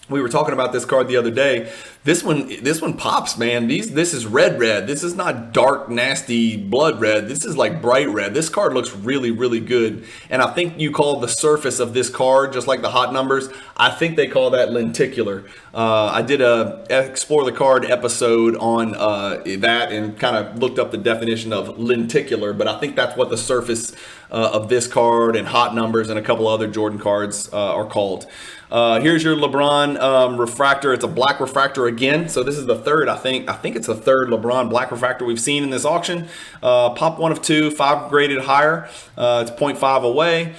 Speaker 1: we were talking about this card the other day. This one pops, man. This is red. This is not dark, nasty blood red. This is like bright red. This card looks really, really good. And I think you call the surface of this card, just like the hot numbers, I think they call that lenticular. I did a Explore the Card episode on that and kind of looked up the definition of lenticular, but I think that's what the surface of this card and hot numbers and a couple other Jordan cards are called. Here's your LeBron refractor. It's a black refractor again. So this is the third, I think it's the third LeBron black refractor we've seen in this auction. Pop 1 of 2, 5 graded higher. It's 0.5 away.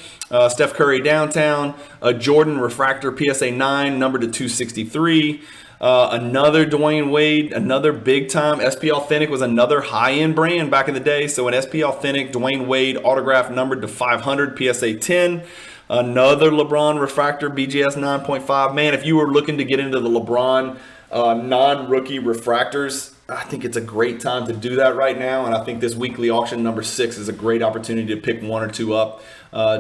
Speaker 1: Steph Curry downtown. A Jordan refractor PSA 9, numbered to 263. Another Dwayne Wade, another big time. SP Authentic was another high-end brand back in the day. So an SP Authentic Dwayne Wade autograph numbered to 500 PSA 10. Another LeBron refractor BGS 9.5. Man, if you were looking to get into the LeBron non-rookie refractors, I think it's a great time to do that right now. And I think this weekly auction number 6 is a great opportunity to pick 1 or 2 up,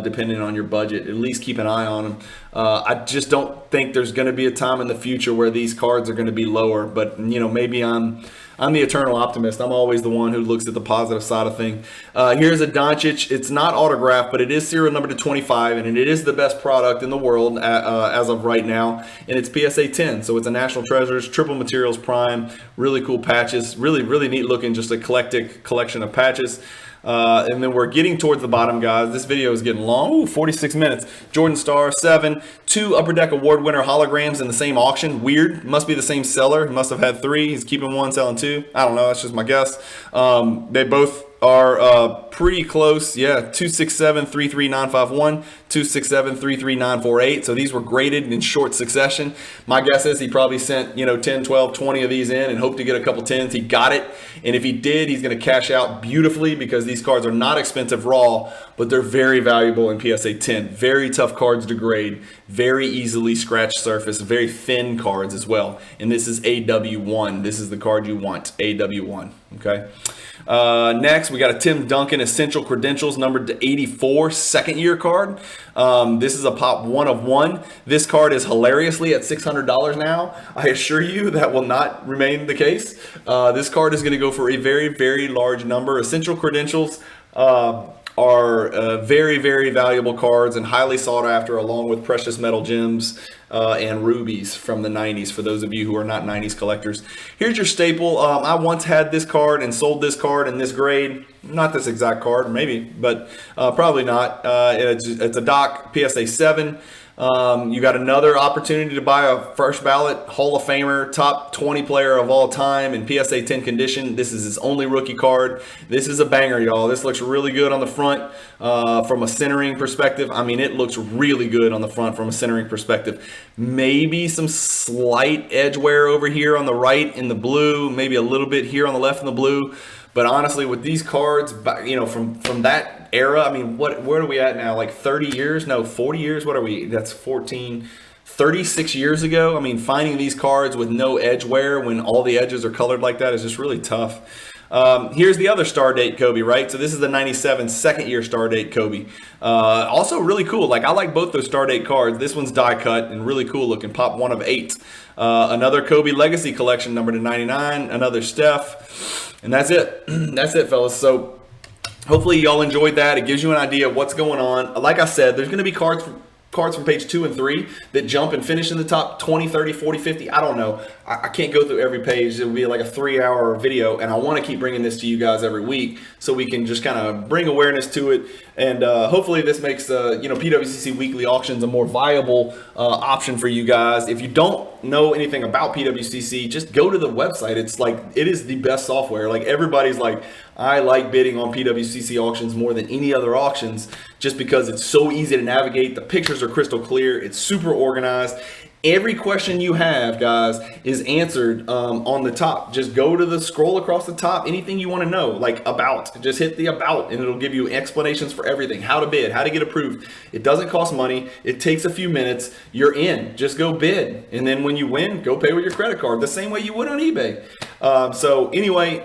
Speaker 1: depending on your budget. At least keep an eye on them. I just don't think there's going to be a time in the future where these cards are going to be lower. But, maybe I'm the eternal optimist. I'm always the one who looks at the positive side of things. Here's a Doncic. It's not autographed, but it is serial number to 25, and it is the best product in the world as of right now. And it's PSA 10, so it's a National Treasures, triple materials prime, really cool patches, really, really neat looking, just a eclectic collection of patches. And then we're getting towards the bottom, guys. This video is getting long. Ooh, 46 minutes. Jordan Star 7, 2 Upper Deck Award winner holograms in the same auction. Weird. Must be the same seller. He must have had 3. He's keeping 1, selling 2. I don't know. That's just my guess. They both are pretty close. Yeah, 267 33951, 267 33948. So these were graded in short succession. My guess is he probably sent 10, 12, 20 of these in and hoped to get a couple 10s. He got it, and if he did, he's going to cash out beautifully because these cards are not expensive raw, but they're very valuable in PSA 10. Very tough cards to grade, very easily scratch surface, very thin cards as well. And this is AW1. This is the card you want, AW1. Okay. Next, we got a Tim Duncan Essential Credentials numbered to 84, second year card. This is a pop 1 of 1. This card is hilariously at $600 now. I assure you that will not remain the case. This card is going to go for a very, very large number. Essential Credentials are very, very valuable cards and highly sought after, along with precious metal gems and rubies from the 90s, for those of you who are not 90s collectors. Here's your staple. I once had this card and sold this card in this grade. Not this exact card, maybe, but probably not. It's a Doc PSA 7. You got another opportunity to buy a first ballot Hall of Famer, top 20 player of all time in PSA 10 condition. This is his only rookie card. This is a banger, y'all. This looks really good on the front from a centering perspective. I mean, it looks really good on the front from a centering perspective. Maybe some slight edge wear over here on the right in the blue, maybe a little bit here on the left in the blue. But honestly, with these cards, from that era. I mean, where are we at now? Like 30 years? No, 40 years? What are we? That's 14, 36 years ago. I mean, finding these cards with no edge wear when all the edges are colored like that is just really tough. Here's the other star date Kobe, right? So this is the 97 second year star date Kobe. Also really cool. Like, I like both those star date cards. This one's die cut and really cool looking. Pop 1 of 8. Another Kobe Legacy Collection number to 99. Another Steph. And that's it. That's it, fellas. So hopefully y'all enjoyed that. It gives you an idea of what's going on. Like I said, there's going to be cards from page 2 and 3 that jump and finish in the top 20, 30, 40, 50. I don't know. I can't go through every page. It would be like a 3-hour video, and I want to keep bringing this to you guys every week so we can just kind of bring awareness to it. And hopefully this makes PWCC Weekly Auctions a more viable option for you guys. If you don't know anything about PWCC, just go to the website. It is the best software. Like, everybody's like, I like bidding on PWCC auctions more than any other auctions just because it's so easy to navigate. The pictures are crystal clear. It's super organized. Every question you have, guys, is answered on the top. Just go to the scroll across the top. Anything you want to know, like about, just hit the about, and it'll give you explanations for everything. How to bid, how to get approved. It doesn't cost money. It takes a few minutes. You're in. Just go bid. And then when you win, go pay with your credit card the same way you would on eBay. So anyway,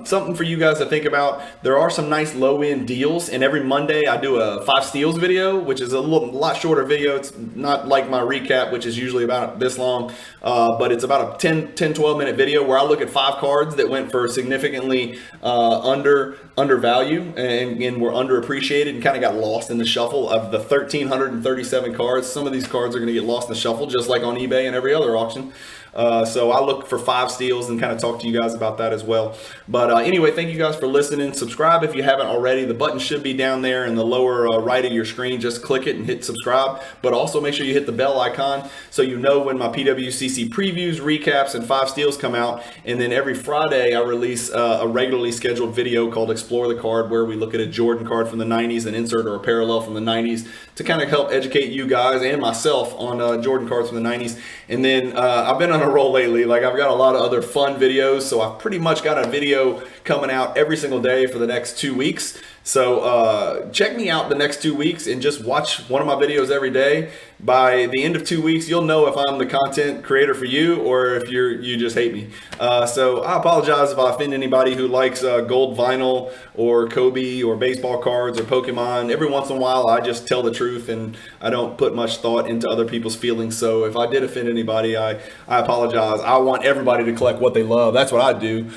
Speaker 1: something for you guys to think about. There are some nice low-end deals, and every Monday I do a 5 steals video, which is a lot shorter video. It's not like my recap, which is usually about this long, but it's about a 10-12 minute video where I look at 5 cards that went for significantly undervalue and were underappreciated and kind of got lost in the shuffle of the 1,337 cards. Some of these cards are going to get lost in the shuffle, just like on eBay and every other auction. So I look for 5 steals and kind of talk to you guys about that as well. But anyway, thank you guys for listening. Subscribe if you haven't already. The button should be down there in the lower right of your screen. Just click it and hit subscribe. But also make sure you hit the bell icon so you know when my PWCC previews, recaps, and 5 steals come out. And then every Friday I release a regularly scheduled video called Explore the Card, where we look at a Jordan card from the 90s, an insert or a parallel from the 90s, to kind of help educate you guys and myself on Jordan cards from the 90s. And then I've been on a roll lately. Like, I've got a lot of other fun videos, so I've pretty much got a video coming out every single day for the next 2 weeks. So check me out the next 2 weeks and just watch one of my videos every day. By the end of 2 weeks, you'll know if I'm the content creator for you or if you just hate me. So I apologize if I offend anybody who likes gold vinyl or Kobe or baseball cards or Pokemon. Every once in a while, I just tell the truth and I don't put much thought into other people's feelings. So if I did offend anybody, I apologize. I want everybody to collect what they love. That's what I do.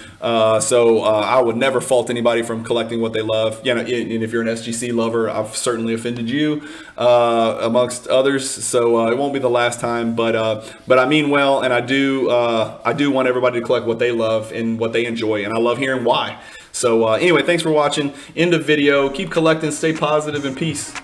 Speaker 1: So I would never fault anybody from collecting what they love. You know, and if you're an SGC lover, I've certainly offended you amongst others. So it won't be the last time, but I mean well, and I do want everybody to collect what they love and what they enjoy, and I love hearing why. So anyway, thanks for watching. End of video. Keep collecting, stay positive, and peace.